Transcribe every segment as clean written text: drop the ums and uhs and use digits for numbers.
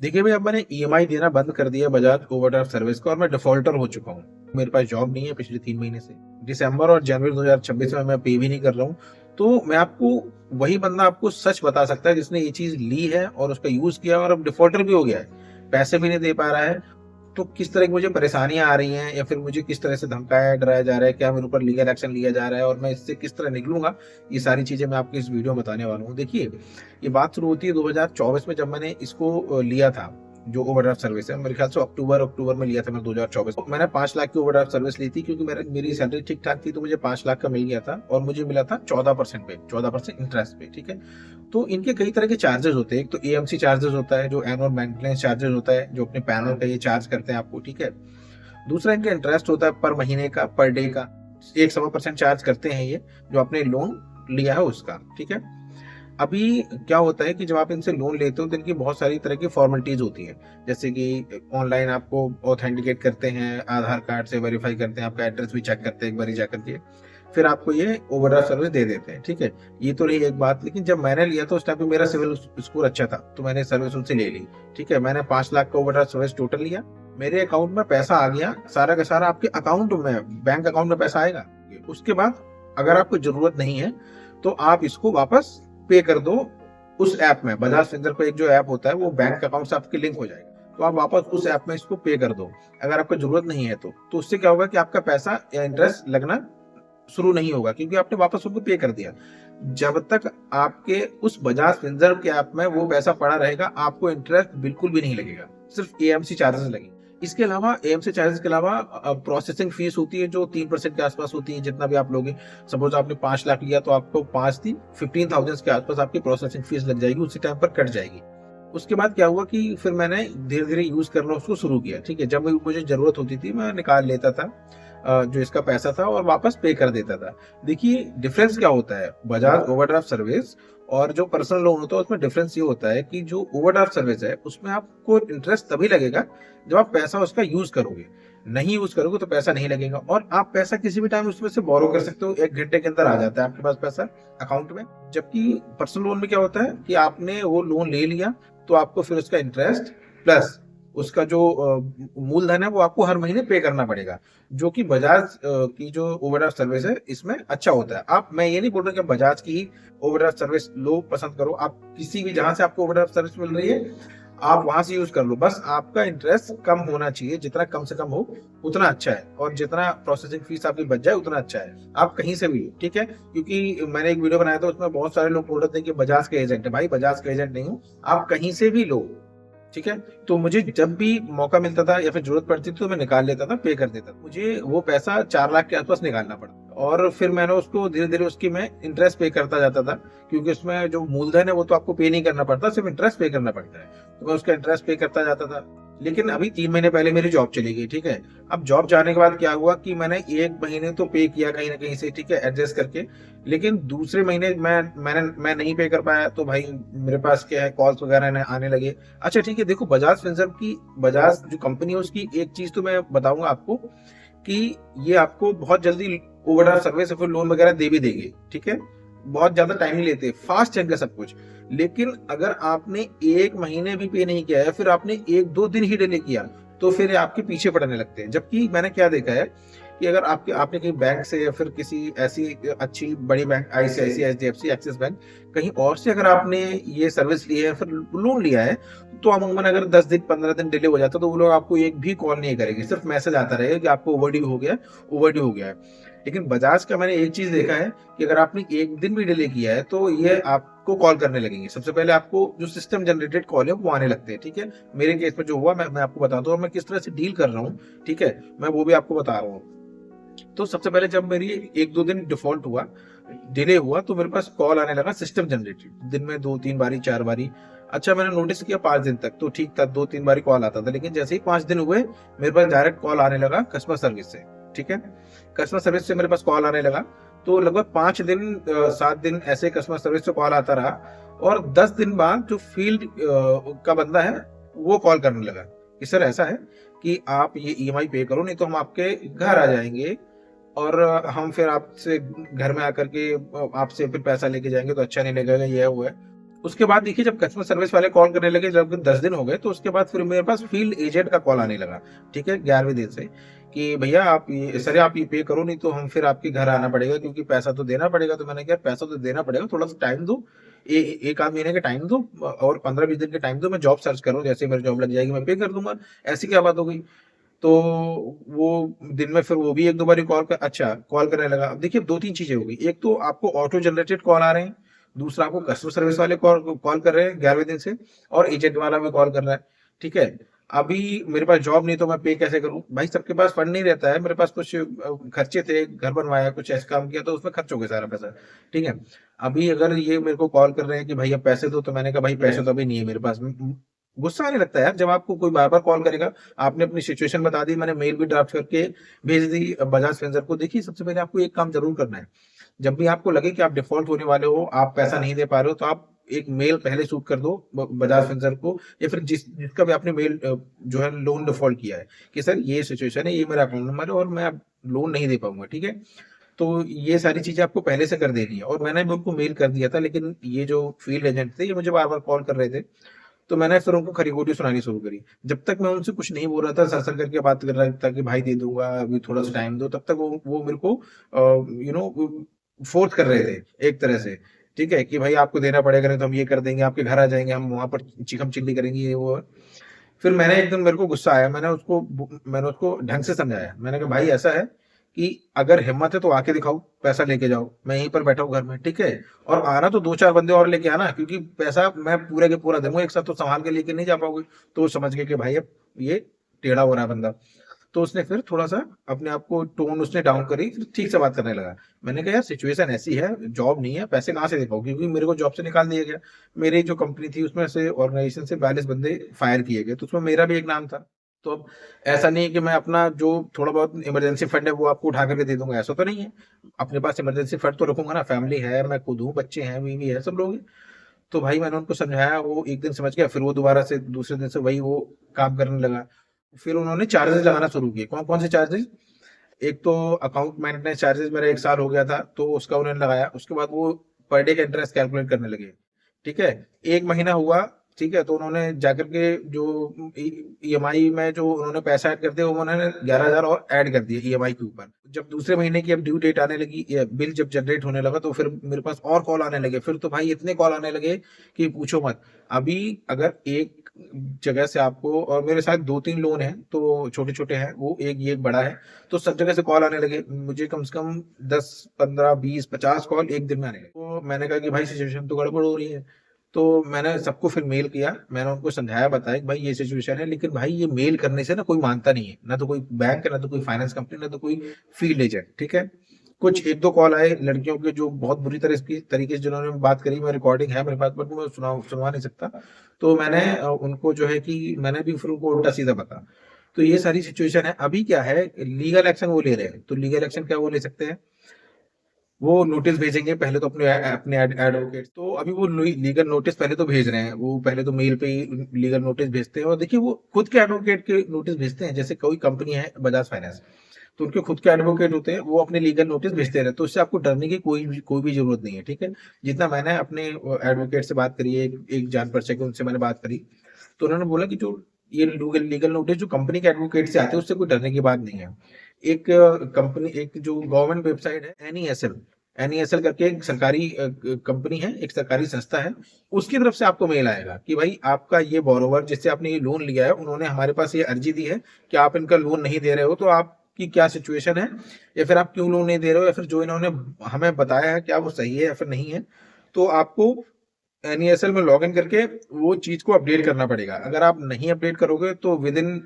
देखिए भई, अब मैंने ईएमआई देना बंद कर दिया बजाज ओवरड्राफ्ट सर्विस का और मैं डिफ़ॉल्टर हो चुका हूँ। मेरे पास जॉब नहीं है पिछले 3 महीने से। दिसंबर और जनवरी 2026 में मैं पे भी नहीं कर रहा हूँ। तो मैं आपको वही बंदा आपको सच बता सकता है जिसने ये चीज़ ली है और उसका यूज़ किया और अब डिफ़ॉल्टर भी हो गया है। पैसे भी नहीं दे पा रहा है। तो किस तरह की मुझे परेशानियाँ आ रही हैं या फिर मुझे किस तरह से धमकाया, डराया जा रहा है, क्या मेरे ऊपर लीगल एक्शन लिया जा रहा है और मैं इससे किस तरह निकलूँगा, ये सारी चीज़ें मैं आपको इस वीडियो में बताने वाला हूँ। देखिए, ये बात शुरू होती है 2024 में जब मैंने इसको लिया था, जो ओवरड्राफ्ट सर्विस है। मेरे ख्याल से अक्टूबर में लिया था मैंने 2024 में। मैंने 5 लाख की ओवरड्राफ्ट सर्विस ली थी क्योंकि मेरी सैलरी ठीक-ठाक थी, तो मुझे 5 लाख का मिल गया था और मुझे मिला था 14% पे, 14% इंटरेस्ट पे, ठीक है? तो इनके कई तरह के चार्जेज़ होते हैं। एक तो एएमसी चार्जेज़ होता है, जो एनुअल मेंटेनेंस चार्जेज़ होता है, जो अपने पैनल का ये चार्ज करते हैं आपको, ठीक है? दूसरा इनका इंटरेस्ट होता है पर महीने का, पर डे का। 1% चार्ज करते हैं ये, जो आपने लोन लिया है उसका, ठीक है? अभी क्या होता है कि जब आप इनसे लोन लेते हो तो इनकी बहुत सारी तरह की फॉर्मेलिटीज़ होती हैं। जैसे कि ऑनलाइन आपको ऑथेंटिकेट करते हैं, आधार कार्ड से वेरीफाई करते हैं, आपका एड्रेस भी चेक करते हैं एक बारी जाकर के। फिर आपको ये ओवरड्राफ्ट सर्विस दे देते हैं, ठीक है? ये तो रही एक बात, लेकिन जब मैंने लिया था उस टाइम पे मेरा सिविल स्कोर अच्छा था, तो मैंने सर्विस उनसे ले ली, ठीक है? मैंने 5 लाख का ओवरड्राफ्ट सर्विस टोटल लिया। मेरे अकाउंट में पैसा आ गया, सारा का सारा आपके अकाउंट में, बैंक अकाउंट में पैसा आएगा। उसके बाद अगर आपको ज़रूरत नहीं है, तो आप इसको वापस पे कर दो उस ऐप में। बजाज फिंसर्व का एक जो ऐप होता है वो बैंक अकाउंट से आपके लिंक हो जाएगा, तो आप वापस उस ऐप में इसको पे कर दो अगर आपको जरूरत नहीं है। तो उससे क्या होगा कि आपका पैसा या इंटरेस्ट लगना शुरू नहीं होगा क्योंकि आपने वापस उनको पे कर दिया। जब तक आपके उस बजाज फिंसर्व के ऐप में वो पैसा पड़ा रहेगा, आपको इंटरेस्ट बिल्कुल भी नहीं लगेगा, सिर्फ एएमसी चार्जेस लगेंगे। इसके अलावा एएमसी चार्जेस के अलावा प्रोसेसिंग फीस होती है जो 3% के आसपास होती है, जितना भी आप लोगे। सपोज आपने 5 लाख लिया तो आपको 5 थी 15,000 के आसपास आपकी प्रोसेसिंग फीस लग जाएगी, उसी टाइम पर कट जाएगी। उसके बाद क्या हुआ कि फिर मैंने धीरे-धीरे यूज़ करना उसको शुरू किया, ठीक है? जब भी मुझे ज़रूरत होती थी मैं निकाल लेता था जो इसका पैसा था और वापस पे कर देता था। देखिए डिफ़रेंस क्या होता है, बजाज ओवरड्राफ्ट सर्विस और जो पर्सनल लोन होता है उसमें डिफ़रेंस ये होता है कि जो ओवरड्राफ्ट सर्विस है उसमें आपको इंटरेस्ट तभी लगेगा जब आप पैसा उसका यूज़ करोगे। नहीं यूज़ करोगे तो पैसा नहीं लगेगा और आप पैसा किसी भी टाइम उसमें से बोरो कर सकते हो, 1 घंटे के अंदर आ जाता है आपके पास पैसा अकाउंट में। जबकि पर्सनल लोन में क्या होता है कि आपने वो लोन ले लिया तो आपको फिर उसका इंटरेस्ट प्लस उसका जो मूलधन है वो आपको हर महीने पे करना पड़ेगा, जो कि बजाज की जो ओवरड्राफ्ट सर्विस है इसमें अच्छा होता है। आप मैं ये नहीं बोल रहा कि बजाज की ही ओवरड्राफ्ट सर्विस लो पसंद करो, आप किसी भी जहां से आपको ओवरड्राफ्ट सर्विस मिल रही है आप वहां से यूज कर लो, बस आपका इंटरेस्ट कम होना चाहिए, जितना कम से कम हो उतना अच्छा है और जितना प्रोसेसिंग फीस आपकी बच जाए उतना अच्छा है। आप कहीं से भी लो, ठीक है? क्योंकि मैंने एक वीडियो बनाया था उसमें बहुत सारे लोग बोल रहे थे कि बजाज के एजेंट है। भाई बजाज के एजेंट नहीं हूँ, आप कहीं से भी लो, ठीक है? तो मुझे जब भी मौका मिलता था या फिर ज़रूरत पड़ती थी तो मैं निकाल लेता था, पे कर देता था। मुझे वो पैसा 4 लाख के आस-पास निकालना पड़ा और फिर मैंने उसको धीरे-धीरे उसकी मैं इंटरेस्ट पे करता जाता था क्योंकि उसमें जो मूलधन है वो तो आपको पे नहीं करना पड़ता, सिर्फ इंटरेस्ट पे करना पड़ता है। तो मैं उसका इंटरेस्ट पे करता जाता था। लेकिन अभी 3 महीने पहले मेरी जॉब चली गई, ठीक है? अब जॉब जाने के बाद क्या हुआ कि मैंने 1 महीने तो पे किया कहीं न कहीं से, ठीक है, एडजस्ट करके। लेकिन दूसरे महीने मैं नहीं पे कर पाया तो भाई मेरे पास क्या है, कॉल्स वगैरह न आने लगे। अच्छा ठीक है, देखो बजाज जो कंपनी है उसकी एक चीज़ तो मैं बताऊँगा आपको कि ये आपको बहुत जल्दी ओवरड्राफ्ट सर्विस या फिर लोन वगैरह दे भी देंगे, ठीक है? बहुत ज़्यादा टाइम नहीं लेते, फास्ट चल गया सब कुछ। लेकिन अगर आपने 1 महीने भी पे नहीं किया है, फिर आपने 1-2 दिन ही डिले किया, तो फिर ये आपके पीछे पड़ने लगते हैं। जबकि मैंने क्या देखा है कि अगर आपने कहीं बैंक से या फिर किसी ऐसी अच्छी बड़ी bank ICICI, HDFC, axis bank कहीं और से अगर आपने ये सर्विस ली है, फिर लोन लिया है, तो अमूमन अगर 10 दिन, 15 दिन डिले हो जाता है, तो वो लोग आपको एक भी कॉल नहीं करेंगे। सिर्फ मैसेज आता रहेगा कि आपको ओवरड्यू हो गया है, ओवरड्यू हो गया है। लेकिन बजाज का मैंने एक चीज़ देखा है कि अगर आपने 1 दिन भी डिले किया है, तो ये आपको कॉल करने लगेंगे। सबसे पहले आपको जो सिस्टम जनरेटेड कॉल है, वो आने लगते हैं, ठीक है? मेरे केस में जो हुआ मैं आपको बताता हूँ और मैं किस तरह से डील कर रहा हूँ, ठीक है? मैं वो भी आपको बता रहा हूँ। तो सबसे पहले जब मेरी 1-2 दिन डिफ़ॉल्ट हुआ, डिले हुआ, तो मेरे पास कॉल आने लगा सिस्टम जनरेटेड। दिन में 2-3 बारी, 4 बारी। अच्छा मैंने नोटिस किया 5 दिन तक तो ठीक था, 2-3 बारी कॉल आता था। लेकिन जैसे ही 5 दिन हुए, मेरे पास डायरेक्ट कॉल आने लगा कस्टमर सर्विस से, ठीक है? कस्टमर सर्विस से मेरे पास कॉल आने लगा, तो लगभग 5 दिन 7 दिन ऐसे कस्टमर सर्विस से कॉल आता रहा और 10 दिन बाद जो फील्ड का बंदा है, वो कॉल करने लगा कि सर ऐसा है कि आप ये ईएमआई पे करो, नहीं तो हम आपके घर आ जाएँगे और हम फिर आपसे घर में आकर के आपसे फिर पैसा लेके जाएँगे तो अच्छा नहीं लगेगा, ये है, वो है। उसके बाद देखिए जब कस्टमर सर्विस वाले कॉल करने लगे, जब 10 दिन हो गए, तो उसके बाद फिर मेरे पास फील्ड एजेंट का कॉल आने लगा, ठीक है, 11वें दिन से, कि भैया आप ये सर आप ये पे करो, नहीं तो हम फिर आपके घर आना पड़ेगा क्योंकि पैसा तो देना पड़ेगा। तो मैंने कहा पैसा तो देना पड़ेगा, थोड़ा-सा टाइम दो, ए 1 आध महीने का टाइम दो और 15-20 दिन का टाइम दो, मैं जॉब सर्च करूँ, जैसे ही मेरी जॉब लग जाएगी मैं पे कर दूँगा। ऐसी क्या बात हो गई? तो वो दिन में फिर वो भी 1-2 बारी कॉल करने लगा। अब देखिए 2-3 चीज़ें हो गई। एक तो आपको ऑटो जनरेटेड कॉल आ रहे हैं, दूसरा आपको कस्टमर सर्विस वाले कॉल कॉल कर रहे हैं 11वें दिन से, और एजेंट वाला भी कॉल कर रहा है, ठीक है? अभी मेरे पास जॉब नहीं तो मैं पे कैसे करूँ? भाई सबके पास फंड नहीं रहता है, मेरे पास कुछ खर्चे थे, घर बनवाया, कुछ ऐसा काम किया तो उसमें खर्च हो गया सारा पैसा, ठीक है? अभी अगर ये मेरे को कॉल कर रहे हैं कि भैया पैसे दो, तो मैंने कहा भाई पैसे तो अभी नहीं है मेरे पास। गुस्सा आने लगता है यार जब आपको कोई बार-बार कॉल करेगा। आपने अपनी सिचुएशन बता दी, मैंने मेल भी ड्राफ्ट करके भेज दी बजाज फिनसर्व को। देखिए सबसे पहले आपको एक काम ज़रूर करना है, जब भी आपको लगे कि आप डिफ़ॉल्ट होने वाले हो, आप पैसा नहीं दे पा रहे हो, तो आप एक मेल पहले शूट कर दो बजाज फिनसर्व को, या फिर जिसका भी आपने मेल जो है लोन डिफ़ॉल्ट किया है, कि सर ये सिचुएशन है, ये मेरा अकाउंट नंबर है और मैं अब लोन नहीं दे पाऊँगा, ठीक है? तो ये सारी चीज़ें आपको पहले से कर देनी है, और मैंने भी उनको मेल कर दिया था, लेकिन ये जो फील्ड एजेंट थे, ये मुझे बार-बार कॉल कर रहे थे। तो मैंने फिर उनको खरी-खोटी सुनानी शुरू करी। जब तक मैं उनसे कुछ नहीं बोल रहा था, सर-सर करके बात कर रहा था कि भाई दे दूँगा, अभी थोड़ा-सा टाइम दो, तब तक वो मेरे को यू नो फ़ोर्स कर रहे थे एक तरह से, ठीक है? कि भाई आपको देना पड़ेगा, नहीं तो हम ये कर देंगे, आपके घर आ जाएँगे, हम वहाँ पर चिकम-चिल्ली करेंगे, ये वो। फिर मैंने एक दिन मेरे को गुस्सा आया, मैंने उसको ढंग से समझाया। मैंने कहा भाई ऐसा है कि अगर हिम्मत है तो आके दिखाओ, पैसा लेके जाओ। मैं यहीं पर बैठा हूँ घर में, ठीक है? और आना तो 2-4 बंदे और लेके आना, क्योंकि पैसा मैं पूरे के पूरा दूँगा, एक साथ तो सँभाल के लेके नहीं जा पाओगे। तो वो समझ गए कि भाई अब ये टेढ़ा हो रहा है बंदा। तो उसने फिर थोड़ा-सा अपने आप को टोन उसने डाउन करी, फिर ठीक से बात करने लगा। मैंने कहा यार सिचुएशन ऐसी है, जॉब नहीं है, पैसे कहाँ से दे पाऊँ? क्योंकि मेरे को जॉब से निकाल दिया गया। मेरी जो कंपनी थी उसमें से ऑर्गनाइज़ेशन से 42 बंदे फायर किए गए, तो उसमें मेरा भी एक नाम था। तो अब ऐसा नहीं है कि मैं अपना जो थोड़ा बहुत इमरजेंसी फंड है वो आपको उठा कर के दे दूँगा, ऐसा तो नहीं है। अपने पास इमरजेंसी फंड तो रखूँगा ना, फैमिली है, मैं खुद हूँ, बच्चे हैं, बीवी है, सब लोग हैं। तो भाई मैंने उनको समझाया, वो एक दिन समझ गया, फिर वो दोबारा से दूसरे दिन से वही वो काम करने लगा। फिर उन्होंने चार्जेज़ लगाना शुरू किए। कौन-कौन से चार्जेज़? एक तो अकाउंट मेंटेनेंस चार्जेज़ मेरा 1 साल हो गया था, तो उसका उन्होंने लगाया। उसके बाद वो पर डे का इंटरेस्ट कैलकुलेट करने लगे, ठीक है? 1 महीना हुआ, ठीक है? तो उन्होंने जाकर के जो ई ईएमआई में जो उन्होंने पैसा ऐड कर दिया, वो उन्होंने 11,000 और ऐड कर दिए ईएमआई के ऊपर। जब दूसरे महीने की अब ड्यू डेट आने लगी, या बिल जब जनरेट होने लगा, तो फिर मेरे पास और कॉल आने लगे। फिर तो भाई इतने कॉल आने लगे कि पूछो मत। अभी अगर एक जगह से आपको, और मेरे साथ 2-3 लोन हैं, तो छोटे-छोटे हैं, वो एक ये एक बड़ा है, तो सब जगह से कॉल आने लगे। मुझे कम से कम 10, 15, 20, 50 कॉल एक दिन में आने लगे। तो मैंने कहा कि भाई सिचुएशन तो गड़बड़ हो रही है। तो मैंने सबको फिर मेल किया, मैंने उनको समझाया, बताया कि भाई ये सिचुएशन है, लेकिन भाई ये मेल करने से ना कोई मानता नहीं है। ना तो कोई बैंक है, ना तो कोई फाइनेंस कंपनी, ना तो कोई फील्ड एजेंट, ठीक है? कुछ 1-2 कॉल आए लड़कियों के, जो बहुत बुरी तरह की तरीके से जिन्होंने बात करी, मैं रिकॉर्डिंग है मेरे पास, बट मैं सुनवा नहीं सकता। तो मैंने उनको जो है कि मैंने भी फिर उनको उल्टा-सीधा बताया। तो ये सारी सिचुएशन है। अभी क्या है, लीगल एक्शन वो ले रहे हैं। तो लीगल एक्शन क्या वो ले सकते हैं? वो नोटिस भेजेंगे पहले तो अपने एडवोकेट, तो अभी वो लीगल नोटिस पहले तो भेज रहे हैं। वो पहले तो मेल पे ही लीगल नोटिस भेजते हैं, और देखिए वो खुद के एडवोकेट के नोटिस भेजते हैं। जैसे कोई कंपनी है बजाज फाइनेंस, तो उनके खुद के एडवोकेट होते हैं, वो अपने लीगल नोटिस भेजते रहते हैं। तो इससे आपको डरने की कोई भी जरूरत नहीं है, ठीक है? जितना मैंने अपने एडवोकेट से बात करी है, एक जान परिचय के, उनसे मैंने बात करी, तो उन्होंने बोला कि जो ये लीगल लीगल नोटिस जो कंपनी के एडवोकेट से आते हैं, उससे कोई डरने की बात नहीं है। एक कंपनी, एक जो गवर्नमेंट वेबसाइट है एनईएसएल, एनईएसएल करके एक सरकारी कंपनी है, एक सरकारी संस्था है, उसकी तरफ से आपको मेल आएगा कि भाई आपका ये बोरोवर जिससे आपने ये लोन लिया है, उन्होंने हमारे पास ये अर्जी दी है कि आप इनका लोन नहीं दे रहे हो, तो आपकी क्या सिचुएशन है, या फिर आप क्यों लोन नहीं दे रहे हो, या फिर जो इन्होंने हमें बताया है क्या वो सही है या फिर नहीं है। तो आपको एनईएसएल में लॉगिन करके वो चीज को अपडेट करना पड़ेगा। अगर आप नहीं अपडेट करोगे तो विद इन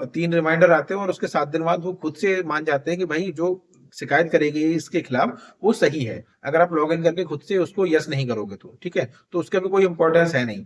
3 रिमाइंडर आते हैं, और उसके 7 दिन बाद वो खुद से मान जाते हैं कि भाई जो शिकायत करेगी इसके खिलाफ वो सही है। अगर आप लॉगिन करके खुद से उसको यस नहीं करोगे तो, ठीक है? तो उसका भी कोई इंपॉर्टेंस है नहीं।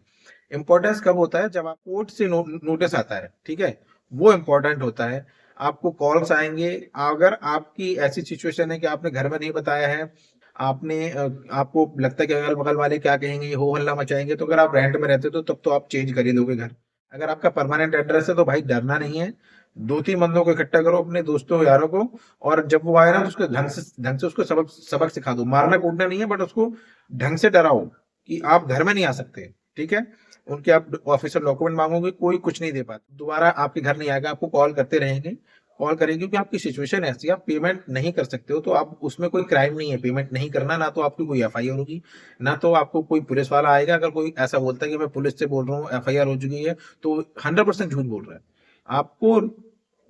इंपॉर्टेंस कब होता है? जब आप कोर्ट से नोटिस आता है, ठीक है? वो इंपॉर्टेंट होता है। आपको कॉल्स आएंगे, अगर आपकी ऐसी सिचुएशन है कि आपने घर में नहीं बताया है, आपको लगता है कि अगल बगल वाले क्या कहेंगे, ये हो हल्ला मचाएंगे, तो अगर आप रेंट में रहते हो तो तब तो आप चेंज कर ही दोगे घर। अगर आपका परमानेंट एड्रेस है तो भाई डरना नहीं है। 2-3 बंदों को इकट्ठा करो, अपने दोस्तों यारों को, और जब वो आए ना तो उसको ढंग से उसको सबक सबक सिखा दो। मारना कूटना नहीं है, बट उसको ढंग से डराओ कि आप घर में नहीं आ सकते, ठीक है? उनके आप ऑफिशियल डॉक्यूमेंट मांगोगे, कोई कुछ नहीं दे पाता, दोबारा आपके घर नहीं आएगा, आपको कॉल करते रहेंगे, कॉल करेंगे, क्योंकि आपकी सिचुएशन ऐसी है, आप पेमेंट नहीं कर सकते हो, तो आप उसमें कोई क्राइम नहीं है पेमेंट नहीं करना, ना तो आपकी कोई एफआईआर होगी, ना तो आपको कोई पुलिस वाला आएगा। अगर कोई ऐसा बोलता है कि मैं पुलिस से बोल रहा हूँ, एफआईआर हो चुकी है, तो 100% झूठ बोल रहा है। आपको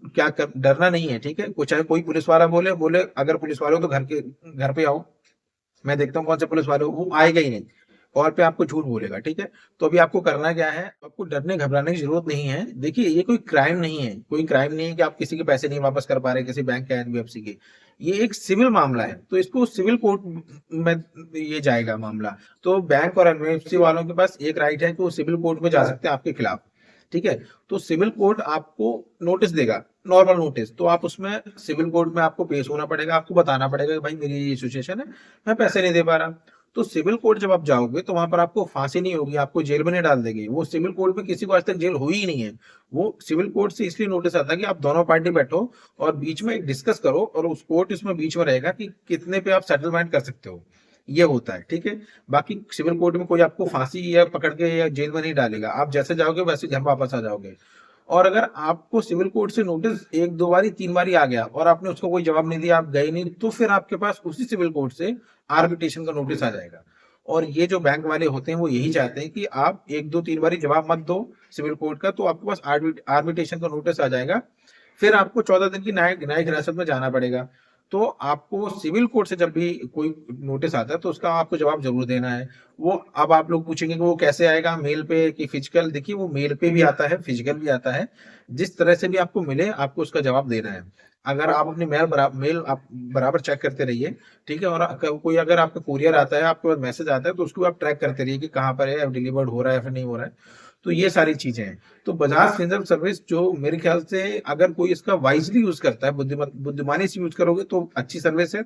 क्या डरना नहीं है, ठीक है? चाहे कोई पुलिस वाला बोले बोले, अगर पुलिस वाले हो तो घर पे आओ, मैं देखता हूँ कौन से पुलिस वाले हो, वो आएगा ही नहीं, कॉल पे आपको झूठ बोलेगा, ठीक है? तो अभी आपको करना क्या है, आपको डरने घबराने की जरूरत नहीं है। देखिए, ये कोई क्राइम नहीं है, कोई क्राइम नहीं है कि आप किसी के पैसे नहीं वापस कर पा रहे, किसी बैंक के, एनबीएफसी के। ये एक सिविल मामला है, तो इसको सिविल कोर्ट में ये जाएगा मामला। तो बैंक और एनबीएफसी वालों के पास एक राइट है कि वो सिविल कोर्ट में जा सकते हैं आपके खिलाफ, ठीक है? तो सिविल कोर्ट आपको नोटिस देगा, नॉर्मल नोटिस, तो आप उसमें सिविल कोर्ट में आपको पेश होना पड़ेगा, आपको बताना पड़ेगा कि भाई मेरी ये सिचुएशन है, मैं पैसे नहीं दे पा रहा। तो सिविल कोर्ट जब आप जाओगे तो वहां पर आपको फांसी नहीं होगी, आपको जेल में नहीं डाल देंगे। वो सिविल कोर्ट में किसी को आज तक जेल हुई ही नहीं है। वो सिविल कोर्ट से इसलिए नोटिस आता है कि आप दोनों पार्टी बैठो और बीच में डिस्कस करो, और उस कोर्ट इसमें बीच में रहेगा कि कितने पे आप सेटलमेंट कर सकते हो, ये होता है, ठीक है? बाकी सिविल कोर्ट में कोई आपको फांसी या पकड़ के या जेल में नहीं डालेगा, आप जैसे जाओगे वैसे घर वापस आ जाओगे। और अगर आपको सिविल कोर्ट से नोटिस एक दो बारी तीन बारी आ गया और आपने उसको कोई जवाब नहीं दिया, आप गए नहीं, तो फिर आपके पास उसी सिविल कोर्ट से आर्बिट्रेशन का नोटिस आ जाएगा। और ये जो बैंक वाले होते हैं वो यही चाहते हैं कि आप एक दो तीन बारी जवाब मत दो सिविल कोर्ट का, तो आपके पास आर्बिट्रेशन का नोटिस आ जाएगा। फिर आपको 14 दिन की न्यायिक न्यायिक हिरासत में जाना पड़ेगा। तो आपको सिविल कोर्ट से जब भी कोई नोटिस आता है तो उसका आपको जवाब जरूर देना है। वो अब आप लोग पूछेंगे कि वो कैसे आएगा, मेल पे कि फिजिकल? देखिए, वो मेल पे भी आता है, फिजिकल भी आता है, जिस तरह से भी आपको मिले आपको उसका जवाब देना है। अगर आप अपनी मेल आप बराबर चेक करते रहिए, ठीक है? और कोई अगर आपका कुरियर आता है, आपके पास मैसेज आता है, तो उसको आप ट्रैक करते रहिए कि कहाँ पर है, डिलीवर्ड हो रहा है या फिर नहीं हो रहा है। तो ये सारी चीजें हैं। तो बजाज फिनसर्व सर्विस जो मेरे ख्याल से, अगर कोई इसका वाइजली यूज करता है, बुद्धिमानी से यूज करोगे तो अच्छी सर्विस है।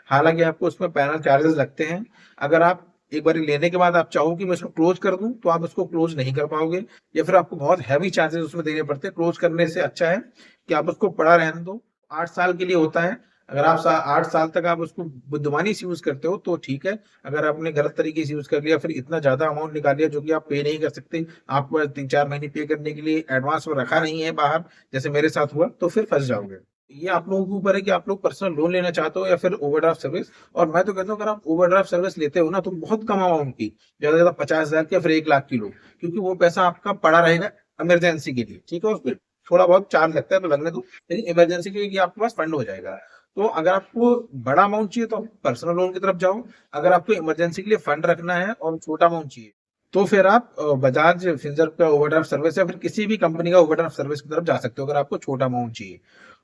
हालांकि आपको उसमें पैनल चार्जेस लगते हैं। अगर आप एक बार लेने के बाद आप चाहो कि मैं इसको क्लोज कर दूं, तो आप इसको क्लोज नहीं कर पाओगे, या फिर आपको बहुत हैवी चार्जेस उसमें देने पड़ते हैं। क्लोज करने से अच्छा है कि आप उसको पड़ा रहने दो। 8 साल के लिए होता है। अगर आप 8 साल तक आप उसको बुद्धिमानी से यूज करते हो तो ठीक है। अगर आपने गलत तरीके से यूज कर लिया, फिर इतना ज्यादा अमाउंट निकाल लिया जो कि आप पे नहीं कर सकते, आपको 3-4 महीने पे करने के लिए एडवांस में रखा नहीं है बाहर, जैसे मेरे साथ हुआ, तो फिर फंस जाओगे। ये आप लोगों के ऊपर है कि आप लोग पर्सनल लोन लेना चाहते हो या फिर ओवरड्राफ्ट सर्विस। और मैं तो कहता हूँ, अगर आप ओवरड्राफ्ट सर्विस लेते हो ना, तो बहुत कम अमाउंट की, ज्यादा से ज्यादा 50,000 की या फिर 1 लाख की लो, क्योंकि वो पैसा आपका पड़ा रहेगा इमरजेंसी के लिए, ठीक है? उस पर थोड़ा बहुत चार्ज लगता है तो लगने दो, लेकिन इमरजेंसी के लिए आपके पास फंड हो जाएगा। तो अगर आपको बड़ा अमाउंट चाहिए तो आप पर्सनल लोन की तरफ जाओ। अगर आपको इमरजेंसी के लिए फंड रखना है और छोटा अमाउंट चाहिए, तो फिर आप बजाज फिनसर्व का ओवरड्राफ्ट सर्विस या फिर किसी भी कंपनी का ओवरड्राफ्ट सर्विस की तरफ जा सकते हो, अगर आपको छोटा अमाउंट चाहिए।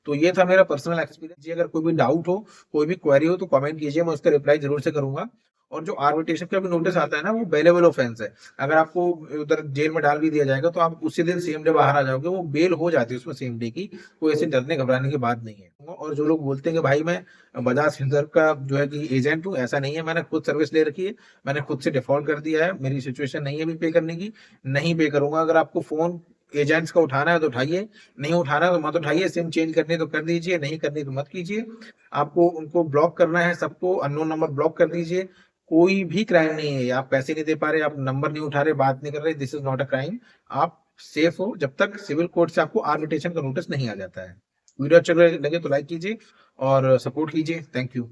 तो ये था मेरा पर्सनल एक्सपीरियंस जी। अगर कोई भी डाउट हो, कोई भी क्वेरी हो, तो कमेंट कीजिए, मैं उसका रिप्लाई जरूर से करूंगा। और जो आर्बिट्रेशन का भी नोटिस आता है ना, वो बेलेबल ऑफेंस है। अगर आपको उधर जेल में डाल भी दिया जाएगा तो आप उसी दिन सेम डे बाहर आ जाओगे, वो बेल हो जाती है उसमें सेम डे की। कोई ऐसे डरने घबराने की बात नहीं है। और जो लोग बोलते हैं कि भाई मैं बजाज फिनसर्व का जो है कि एजेंट हूँ, ऐसा नहीं है। मैंने खुद सर्विस ले रखी है, मैंने खुद से डिफॉल्ट कर दिया है, मेरी सिचुएशन नहीं है अभी पे करने की, नहीं पे करूंगा। अगर आपको फोन एजेंट्स का उठाना है तो उठाइए, नहीं उठाना है तो मत उठाइए। सिम चेंज करनी तो कर दीजिए, नहीं करनी तो मत कीजिए। आपको उनको ब्लॉक करना है, सबको अननोन नंबर ब्लॉक कर दीजिए। कोई भी क्राइम नहीं है। आप पैसे नहीं दे पा रहे, आप नंबर नहीं उठा रहे, बात नहीं कर रहे, this is not a crime. आप सेफ हो जब तक सिविल कोर्ट से आपको आर्बिट्रेशन का नोटिस नहीं आ जाता है। वीडियो अच्छा लगे तो लाइक कीजिए और सपोर्ट कीजिए। Thank you.